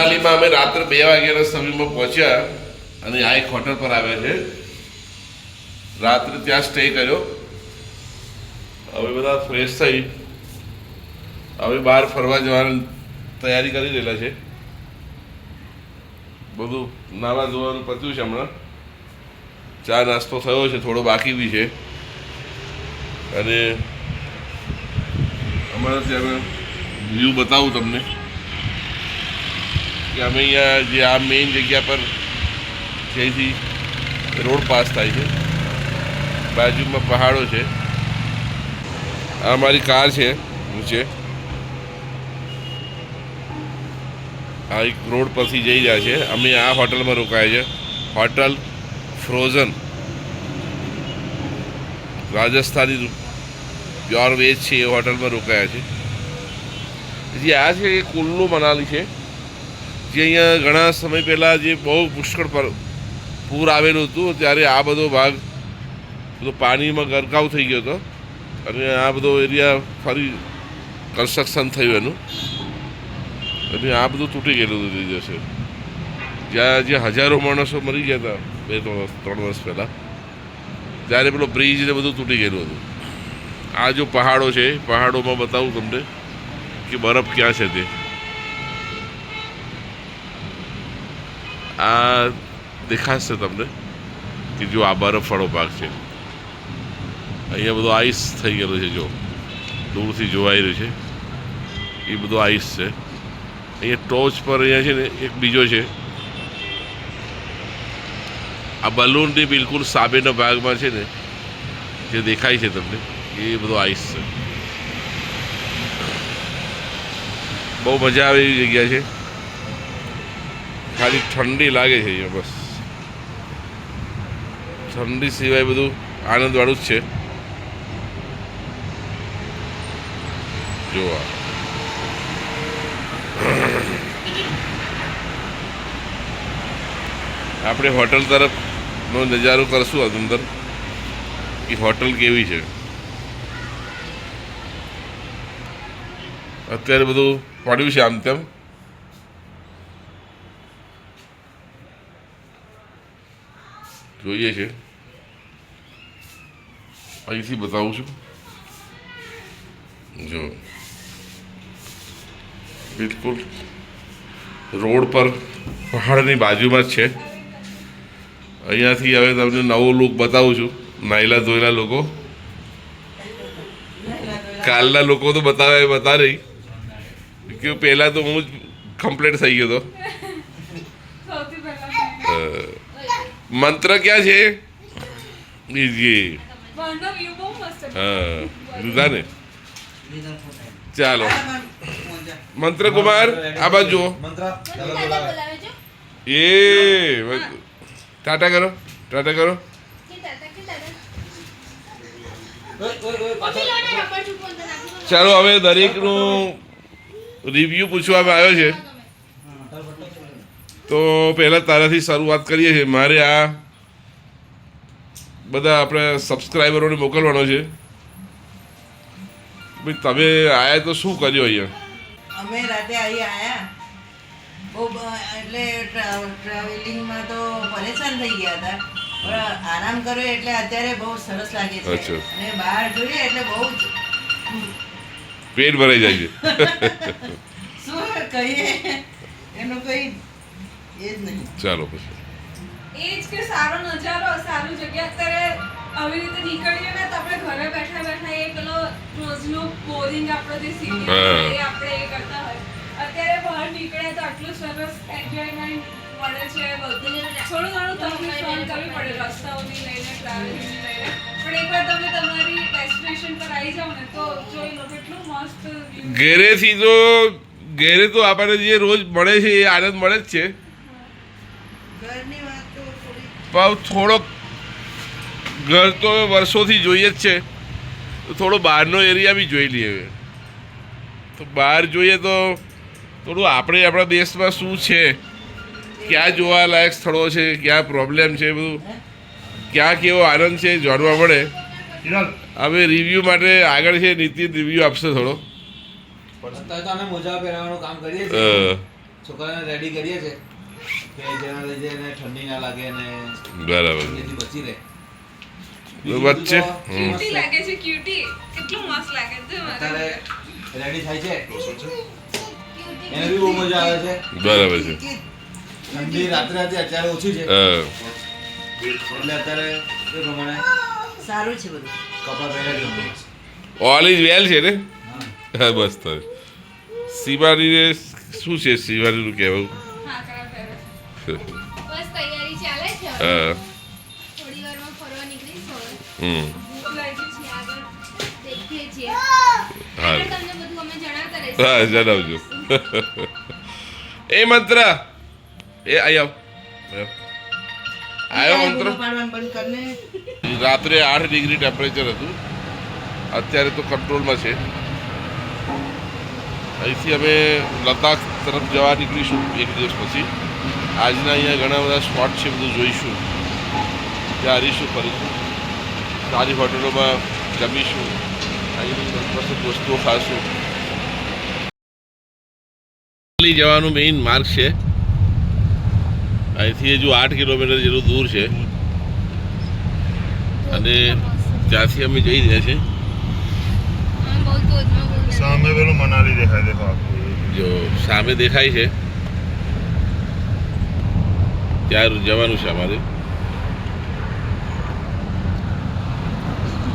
મનાલીમાં અમે રાત્રે 2 વાગ્યાના સમયમાં પહોંચ્યા અને આ એક હોટલ પર આવ્યા છે. રાત્રે ત્યાં સ્ટે કર્યો. હવે બધા ફ્રેશ થઈ હવે બહાર ફરવા જવાની તૈયારી કરી રહેલા છે. બધું નાવા ધોવાનું પત્યું છે હમણાં. ચા નાસ્તો થયો છે, થોડો બાકી બી છે. અને અમારા ત્યાં વ્યૂ બતાવું તમને કે અમે અહીંયા જે આ મેઇન જગ્યા પર જેથી રોડ પાસ થાય છે, બાજુમાં પહાડો છે. આ અમારી કાર છે નીચે. આ એક રોડ પરથી જઈ રહ્યા છે. અમે આ હોટલમાં રોકાયા છે, hotel frozen. Rajasthani pure veg છે એ હોટલમાં રોકાયા છે. જે આ છે એ કુલ્લુ મનાલી છે, જે અહીંયા ઘણા સમય પહેલાં જે બહુ પુષ્કળ પર પૂર આવેલું હતું ત્યારે આ બધો ભાગ બધો પાણીમાં ગરકાવ થઈ ગયો હતો અને આ બધો એરિયા ફરી કન્સ્ટ્રક્શન થયું એનું અને આ બધું તૂટી ગયેલું થઈ જશે. જ્યાં જે હજારો માણસો મરી ગયા હતા 2-3 વર્ષ પહેલાં, ત્યારે પેલો બ્રિજ ને બધું તૂટી ગયેલું હતું. આ જો પહાડો છે, પહાડોમાં બતાવું તમને કે બરફ ક્યાં છે તે. આ દેખાશે તમને કે જો આ બરફવાળો ભાગ છે. અહીંયા બધો આઈસ થઈ ગયેલો છે, જો દૂરથી જોવાઈ રહ્યું છે એ બધો આઈસ છે. અહીંયા ટોચ પર અહીંયા છે ને એક બીજો છે, આ બલૂનની બિલકુલ સામેના ભાગમાં છે ને જે દેખાય છે તમને એ બધો આઈસ છે. બહુ મજા આવે એવી જગ્યા છે. ખાલી ઠંડી લાગે છે અહીંયા, બસ ઠંડી સિવાય બધું આનંદવાળું જ છે. જોવા આપણે હોટલ તરફનો નજારો કરશું અંદર કે હોટલ કેવી છે. અત્યારે બધું પડ્યું છે આમ તેમ. જોઈએ છે, અહીંથી બતાવું છું. જો બિલકુલ રોડ પર પહાડની બાજુમાં જ છે. અહીંયાથી હવે તમને નવો લુક બતાવું છું. નાયલા ધોયેલા લોકો, કાલના લોકો તો બતા રહી કે પહેલાં તો હું જ કમ્પ્લીટ થઈ ગયો હતો. મંત્ર ક્યાં છે? હા લીધા ને. ચાલો મંત્ર કુમાર આ બાજુ એ ટાટા કરો, ટાટા કરો. ચાલો હવે દરેકનું રિવ્યુ પૂછવામાં આવ્યો છે, તો પહેલાં તારાથી શરૂઆત કરીએ છીએ. મારે આ બધા આપણે સબસ્ક્રાઈબરોને મોકલવાનો છે. ભાઈ તમે આયા તો શું કર્યું અહીંયા? અમે રાતે અહીં આયા બહુ એટલે ટ્રાવેલિંગમાં તો પરેશાન થઈ ગયા હતા, પણ આરામ કર્યો એટલે અત્યારે બહુ સરસ લાગે છે. અને બહાર જોઈએ એટલે બહુ પેટ ભરાઈ જાય છે. શું કહીએ એનું કઈ એ જ નહીં. ચાલો પછી એ જ કે સારો નજારો, સારું જગ્યા. અત્યારે આવી રીતે નીકળીએ ને તો આપણે ઘરે બેઠા બેઠા એ પેલો રોજનો બોરિંગ આપણો જે સિરિયલ એ આપણે એ કરતા હોય. અત્યારે બહાર નીકળે તો આટલું સરસ એન્જોયમેન્ટ મળે છે. બધું થોડું ઘણું તકલીફ સહન કરવી પડે રસ્તાઓની લઈને, ટ્રાવેલિંગની લઈને, પણ એકવાર તમે તમારી ડેસ્ટિનેશન પર આવી જાઓ ને તો જોઈ લો કેટલું મસ્ત. ઘેરેથી તો ઘેરે તો આપણને જે રોજ મળે છે એ આનંદ મળે જ છે, ઘરની વાત તો થોડી પણ થોડોક ઘર તો વર્ષોથી જોઈએ જ છે, તો થોડો બહારનો એરિયા બી જોઈ લઈએ. તો બહાર જોઈએ તો થોડું આપણે આપણા દેશમાં શું છે, ક્યાં જોવાલાયક સ્થળો છે, ક્યાં પ્રોબ્લેમ છે, બધું ક્યાં કેવો આનંદ છે જાણવા મળે. હવે રિવ્યૂ માટે આગળ છે નીતિન રિવ્યૂ આપશે થોડો. છોકરાને રેડી કરીએ છીએ કે જેના લીધે એને ઠંડી ના લાગે અને બરાબર ઠંડીથી બચી રહે. વચ્ચે ક્યુટી લાગે છે ક્યુટી કેટલું મસ્ત લાગે છે અત્યારે રેડી થાય છે એને બી બહુ મજા આવે છે. બરાબર છે. ઠંડી રાત્રે હતી અત્યારે ઓછી છે હા એટલે અત્યારે એ પ્રમાણે સારું છે બધું. કપડાં પહેરે છે. ઓલ ઇઝ વેલ છે ને હા. હા બસ તો શિવાનીને શું છે શિવાનીનું કહેવું હા કરા પહેરે બસ તૈયારી ચાલે છે હવે. હા થોડી વારમાં ફરવા નીકળીશું હવે. હમ ભૂખ લાગી છે આગળ દેખીએ છીએ. હા આગળ તમને બધું અમે જણાવતા રહીશું. હા જણાવજો એ મંત્ર એ આવ આવ્યો મંત્ર બૂમો પાડવાનું બંધ કરને. રાત્રે 8 ડિગ્રી ટેમ્પરેચર હતું અત્યારે તો કંટ્રોલમાં છે અહીંથી અમે લદ્દાખ તરફ જવા નીકળીશું એક દિવસ પછી આજના અહીંયા ઘણા બધા સ્પોટ છે બધું જોઈશું ત્યાં હરીશું ફરીશું સારી હોટલોમાં જમીશું અહીંની મનપસંદ વસ્તુઓ ખાશું જવાનું મેઇન માર્ગ છે અહીંથી હજુ 8 કિલોમીટર જેટલું દૂર છે અને ત્યાંથી અમે જઈ રહ્યા છીએ હા, બહુ ધોધમાં બહુ નથી. सामने पेलो मनाली दिखाई देखो आपको જો સામે દેખાય છે ત્યાં જવાનું છે અમારે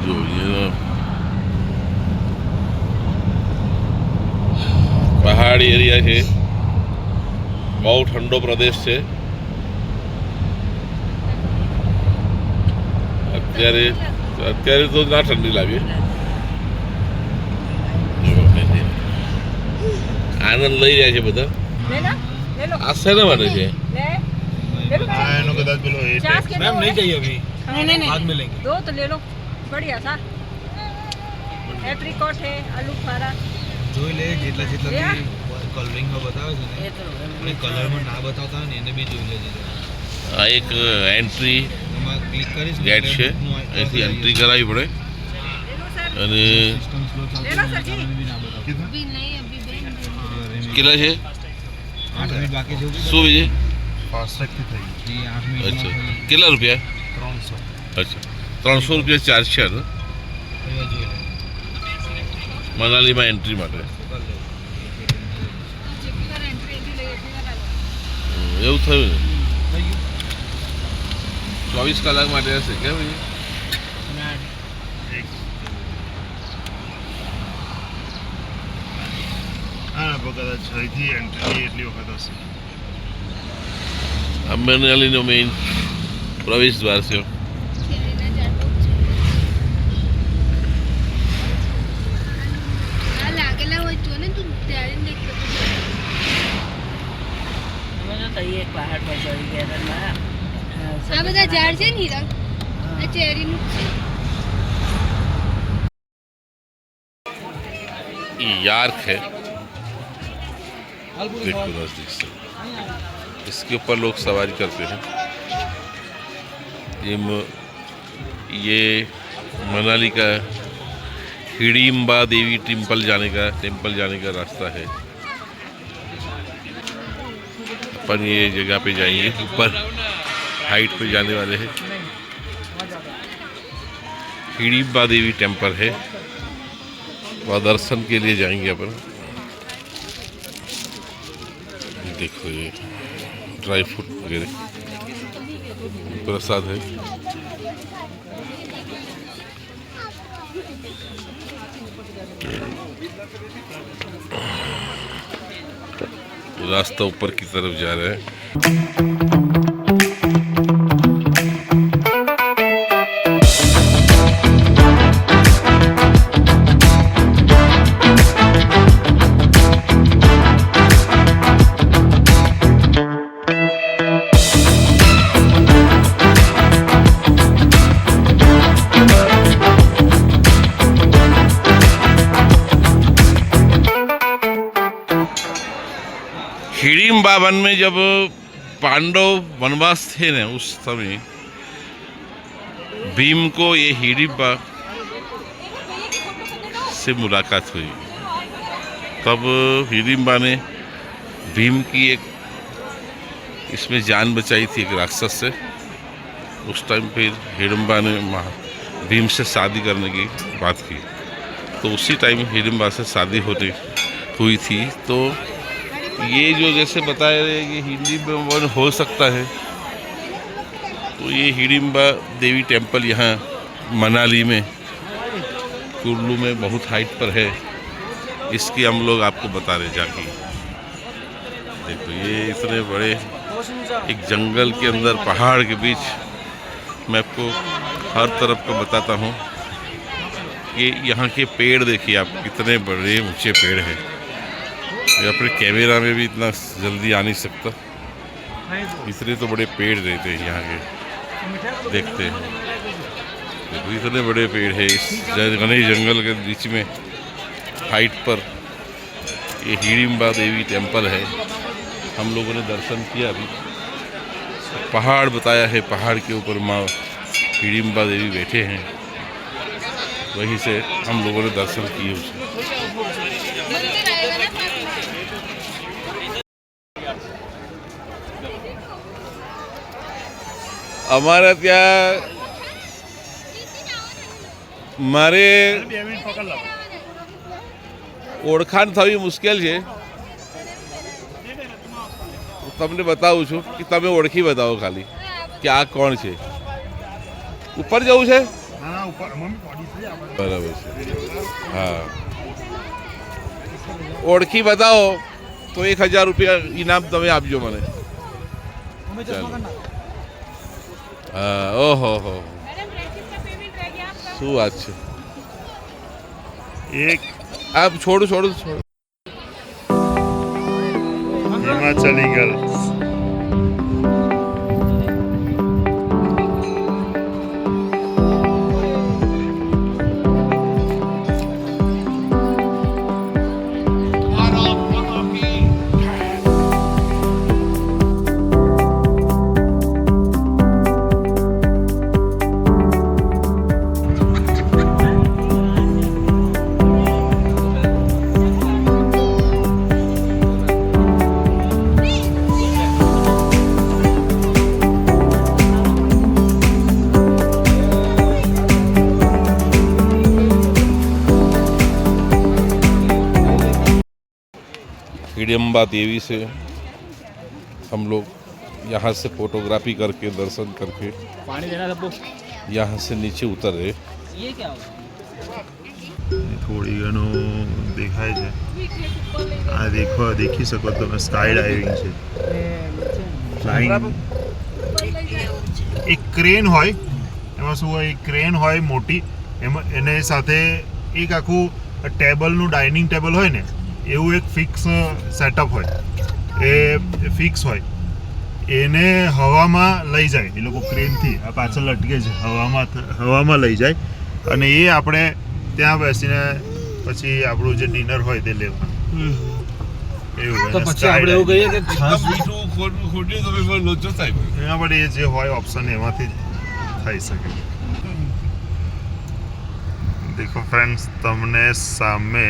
જો અહીંયા પહાડી એરિયા છે બહુ ઠંડો પ્રદેશ છે અત્યારે અત્યારે તો ના ઠંડી લાગે જો, આનંદ લઈ રહ્યા છે બધા આ શેના માટે છે हाँ इन्हों कदाच पेलो ए मैम नहीं चाहिए अभी नहीं बाद में लेंगे. दो तो ले लो बढ़िया था एप्रिकॉट है आलू फारा જોઈ લે જેટલા જેટલા યા. બી કલરિંગમાં બતાવે છે ને અને કલરમાં ના બતાવતા હોય ને એને બી જોઈ લેજે જરા. આ એક એન્ટ્રી એમાં ક્લિક કરીશ ને ગેટ છે એટલે bookનું icon અહીંથી આવી એન્ટ્રી જશે. કરાવવી પડે અને System slow ચાલતું લેલો હોય ને સરજી. કારણે બી ના બતાવતું. અભી નહીં, અભી બેન. થોડી વાર એમ કેટલા છે 8 મિનિટ બાકી છે શું છે फास्टैग की थी જી 8 મિનિટમાં અચ્છા થઈ. કેટલા રૂપિયા 300 અચ્છા 300 રૂપિયા ચાર્જ છે ને એ જોઈ લે. મનાલીમાં એન્ટ્રી માટે કરી લે. જેટલી વાર entry એટલી લઈ, એટલી વાર આલો. એવું થયું ને થઈ ગયું? 24 કલાક માટે હશે કેમ એ? हाँ कदाच અહીંથી એન્ટ્રી એટલી વખત હશે આ મનાલીનો મેઇન પ્રવેશ દ્વાર છે છેલ્લીના ઝાડ બહુ છે. આ લાગેલા હોય જો ને તું ત્યારે જ દેખતો હતો. અમે તો તઈ એક પહાડ પર ચડી ગયા હતા ને. આ બધા ઝાડ છે ને હીરા આ ચેરીનું જ છે. ये यार्क है देखो नजदीक से इसके ऊपर लोग सवारी करते हैं ये मनाली का हिडिम्बा देवी टेम्पल जाने का रास्ता है अपन ये जगह पे जाएंगे ऊपर हाइट पे जाने वाले हैं हिडिम्बा देवी टेम्पल है वहाँ दर्शन के लिए जाएंगे अपन देखो ये ड्राई फ्रूट वगैरह प्रसाद है रास्ता ऊपर की तरफ जा रहा है हिडिम्बा वन में जब पांडव वनवास थे ना उस समय भीम को ये हिडिम्बा से मुलाकात हुई तब हिडिम्बा ने भीम की एक इसमें जान बचाई थी एक राक्षस से। उस टाइम फिर हिडिंबा ने भीम से शादी करने की बात की, तो उसी टाइम हिडिंबा से शादी हुई थी। तो ये जो जैसे बताया ये हिंदी में हो सकता है, तो ये हिडिंबा देवी टेम्पल यहाँ मनाली में कुल्लू में बहुत हाइट पर है। इसकी हम लोग आपको बता रहे जाके। देखो ये इतने बड़े एक जंगल के अंदर पहाड़ के बीच, मैं आपको हर तरफ का बताता हूँ। ये यहाँ के पेड़ देखिए आप, कितने बड़े ऊंचे पेड़ हैं। ये अपने कैमरा में भी इतना जल्दी आ नहीं सकता, इतने तो बड़े पेड़ रहते हैं यहाँ के। देखते हैं देखो इतने बड़े पेड़ है इस घने जंगल के बीच में हाइट पर। ये हिडिंबा देवी टेम्पल है। हम लोगों ने दर्शन किया अभी। पहाड़ बताया है, पहाड़ के ऊपर माँ हिडिंबा देवी बैठे हैं, वहीं से हम लोगों ने दर्शन किए उसे। અમારા ત્યાં મારે ઓળખાણ થવી મુશ્કેલ છે, તમને બતાવું છું કે તમે ઓળખી બતાવો ખાલી કે આ કોણ છે. ઉપર જવું છે? બરાબર છે. હા, ઓળખી બતાવો તો 1000 રૂપિયા ઇનામ તમે આપજો મને. ચાલો. હા, ઓહો હો, શું વાત છે. એક આપ છોડું છોડું છોડું. હિમાચલી ગર્લ્સ. हिडिंबा देवी से हम लोग यहाँ से फोटोग्राफी करके दर्शन करके पानी देना सबको. यहाँ से नीचे उतर रहे. ये क्या होगा? થોડી ઘણું દેખાય છે. આ દેખી શકો તમે, સ્કાય ડાઇવિંગ છે. એક ક્રેન હોય, એમાં શું હોય, એક ક્રેન હોય મોટી, એમાં એને સાથે એક આખું ટેબલનું ડાઇનિંગ ટેબલ હોય ને એવું એક ફિક્સ સેટઅપ હોય, એ ફિક્સ હોય, એને હવામાં લઈ જાય એ લોકો ક્રેનથી. આ પાછળ લટકે છે, હવામાં લઈ જાય અને એ આપણે ત્યાં બેસીને પછી આપણું જે ડિનર હોય તે લેવાનું. એવું તો પછી આપણે એવું કહીએ કે છાસ એના પર એ જે હોય ઓપ્શન એમાંથી થઈ શકે. દેખો ફ્રેન્ડ્સ, તમને સામે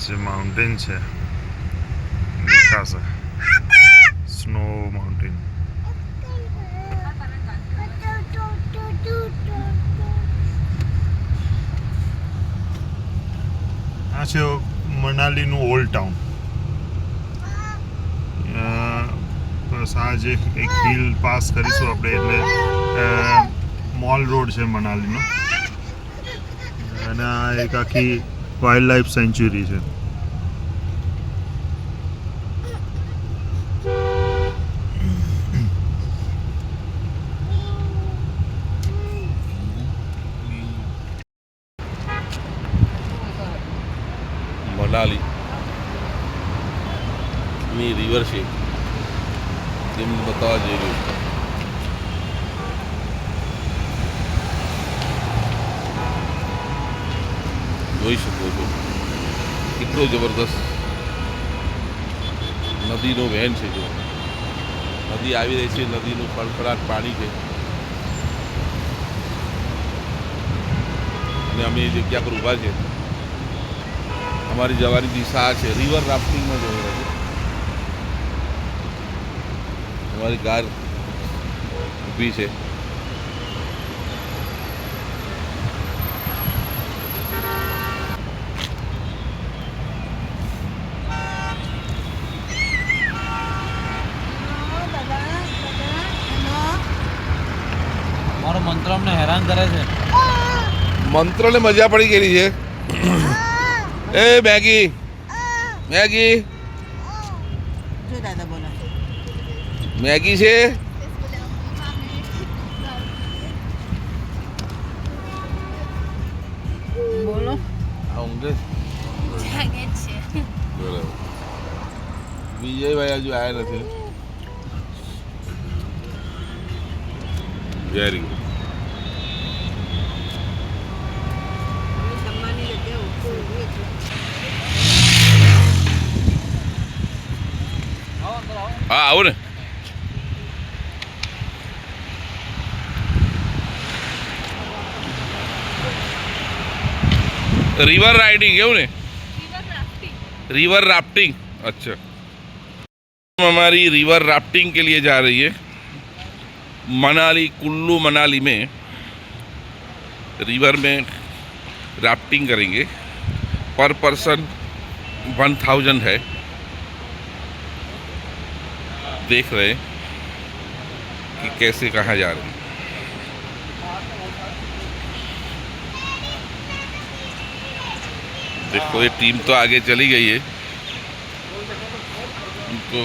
જે માઉન્ટેન છે દેખાશે, સ્નો માઉન્ટેન. આ છે મનાલીનું ઓલ્ડ ટાઉન. બસ આ જે એક હિલ પાસ કરીશું આપણે એટલે મોલ રોડ છે મનાલીનો, અને આ એક આખી વાઇલ્ડ લાઈફ સેન્ચ્યુરી છે. મનાલી ની રિવર છે તેમ બતાવવા જઈ રહ્યું છે. જોઈ શકો છો કેટલો જબરદસ્ત નદીનો વહેણ છે. જો નદી આવી રહી છે, નદીનું ફળફળાટ પાણી છે, અને અમે એ જગ્યા પર ઊભા છે. અમારી જવાની દિશા આ છે. રિવર રાફ્ટિંગમાં જઈ રહ્યા છે. हमारी कार ऊभी છે મારો મંત્ર અમને હેરાન કરે છે. મંત્રને મજા પડી ગયેલી છે એ મેગી મેગી જો દાદા બોલો મેગી છે બોલો આ ઊંઘે છે. જાગે છે. બરાબર વિજયભાઈ હજુ આવ્યા નથી વેરી ગુડ જમવાની જગ્યાએ ઊભું ઊભું છે. હા આવો ને रिवर राइडिंग એવું ને रिवर राफ्टिंग अच्छा हम हमारी रिवर राफ्टिंग के लिए जा रही है मनाली कुल्लू मनाली में रिवर में राफ्टिंग करेंगे पर पर्सन 1000 है देख रहे हैं कि कैसे कहाँ जा रहे हैं देखो ये टीम तो आगे चली गई है उनको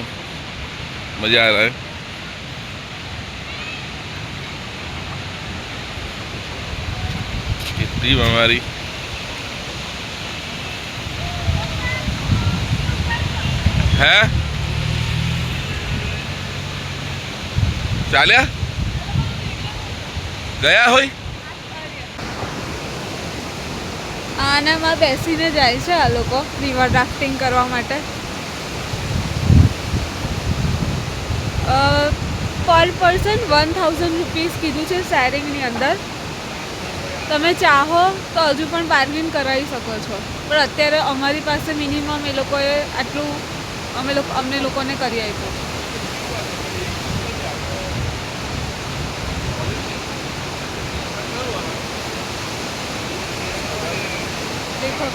मज़ा आ रहा है ये टीम हमारी है ચાલ્યા ગયા હોય આનામાં બેસીને જાય છે આ લોકો રિવર રાફ્ટિંગ કરવા માટે. પર પર્સન 1000 રૂપીસ કીધું છે શેરિંગની અંદર. તમે ચાહો તો હજુ પણ બાર્ગેન કરાવી શકો છો, પણ અત્યારે અમારી પાસે મિનિમમ એ લોકોએ આટલું અમને લોકોને કરી આપ્યું. દેખો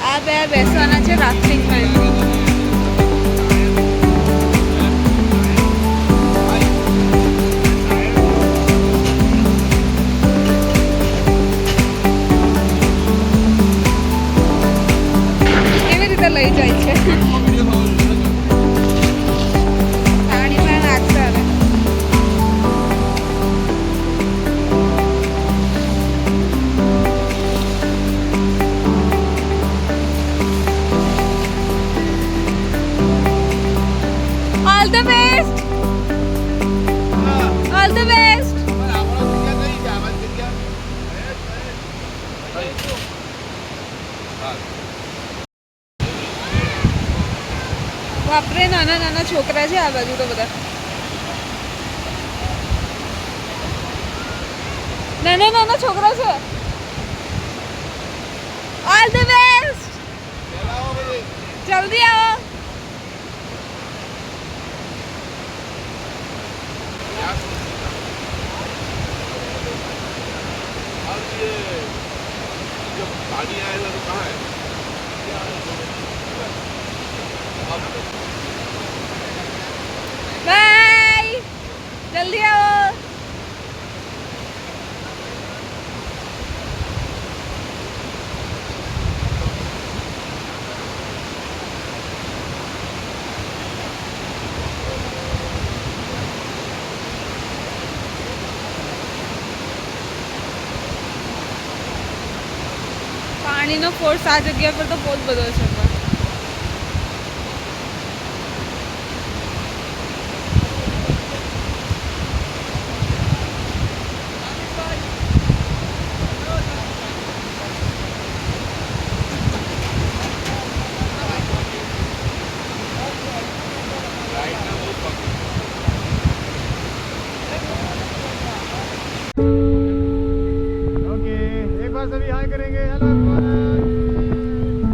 આ બે બેસવાના છે રાફ્ટિંગમાં. કેવી રીતે લઈ જાય છે પાણીમાં નાખશે હવે. All the best. All the best. બાપરે નાના નાના છોકરા છે આ બાજુ તો બધા. નાના નાના છોકરા છે. All the best. જલ્દી આવો. पानी आएगा तो कहाँ है બાય. જલ્દી આવો. પાણીનો ફોર્સ આ જગ્યા પર તો બહુ જ બધો છે. ओके एक बार सभी हाय करेंगे हेलो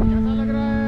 कैसा लग रहा है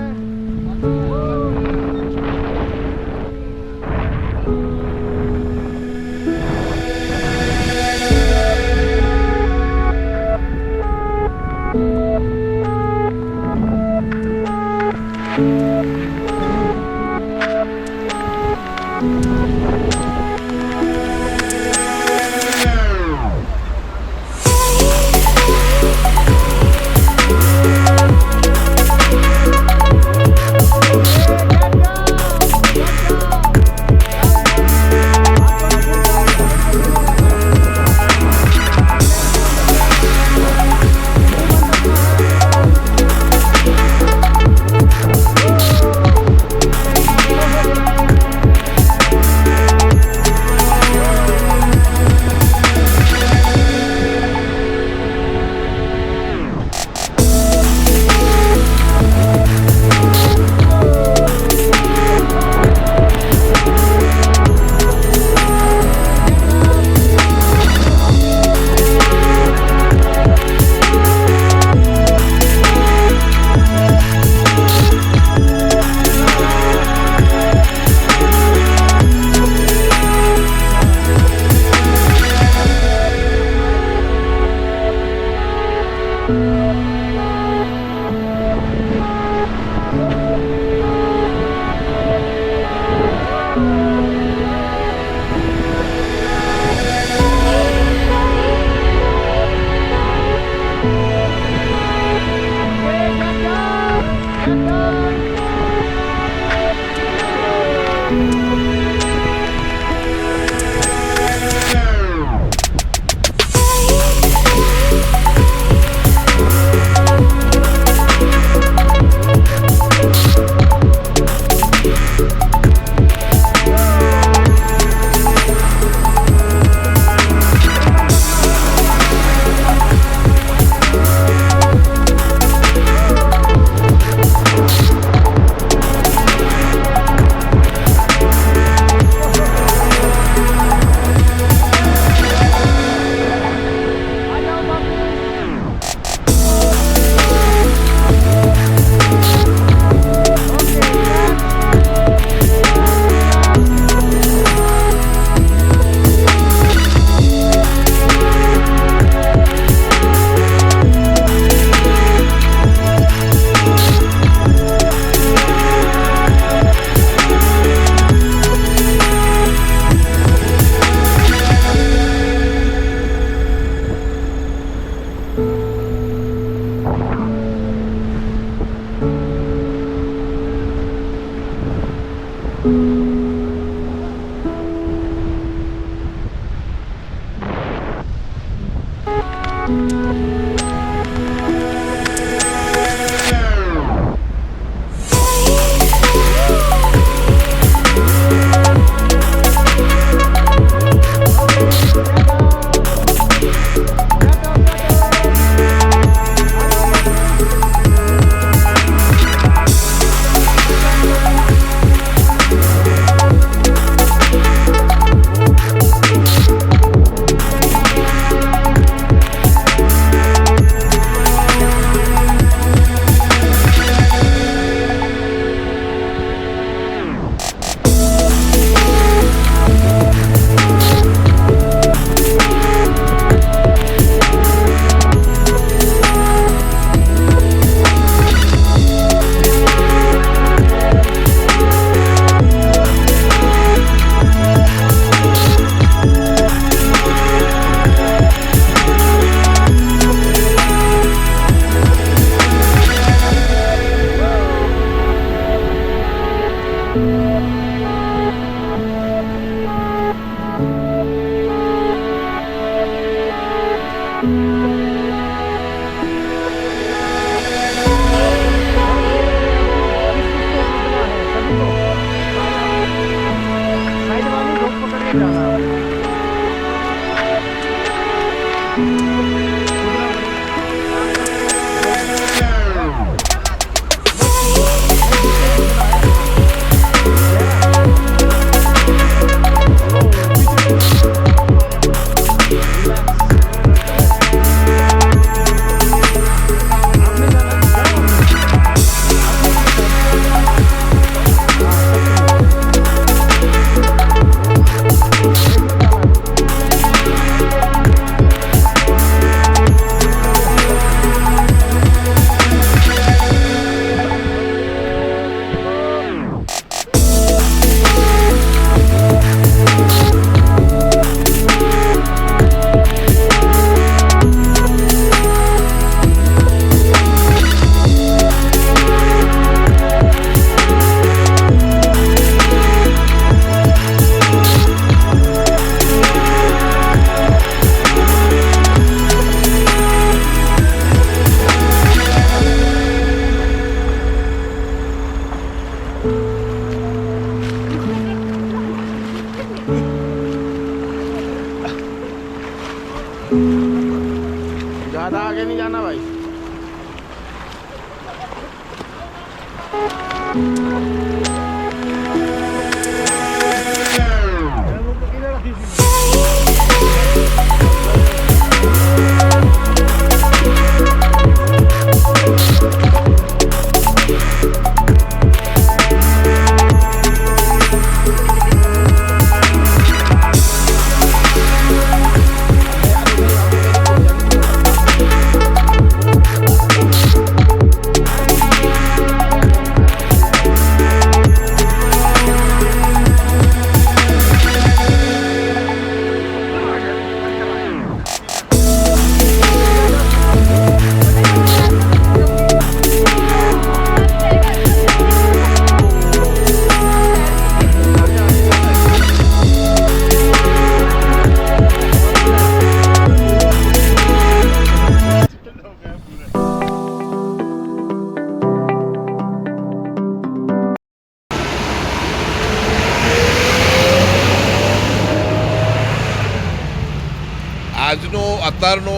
આજનો અત્યારનો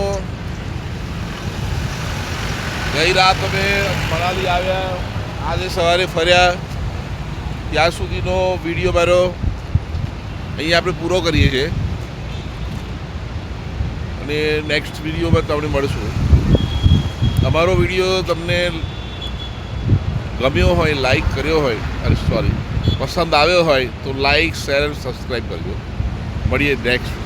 ગઈ રાત અમે મનાલી આવ્યા, આજે સવારે ફર્યા, ત્યાં સુધીનો વિડીયો મારો અહીંયા આપણે પૂરો કરીએ છીએ અને નેક્સ્ટ વિડીયોમાં તમને મળશું. અમારો વિડીયો તમને ગમ્યો હોય, લાઈક કર્યો હોય, અરે સોરી પસંદ આવ્યો હોય તો લાઈક, શેર અને સબસ્ક્રાઈબ કરજો. મળીએ નેક્સ્ટ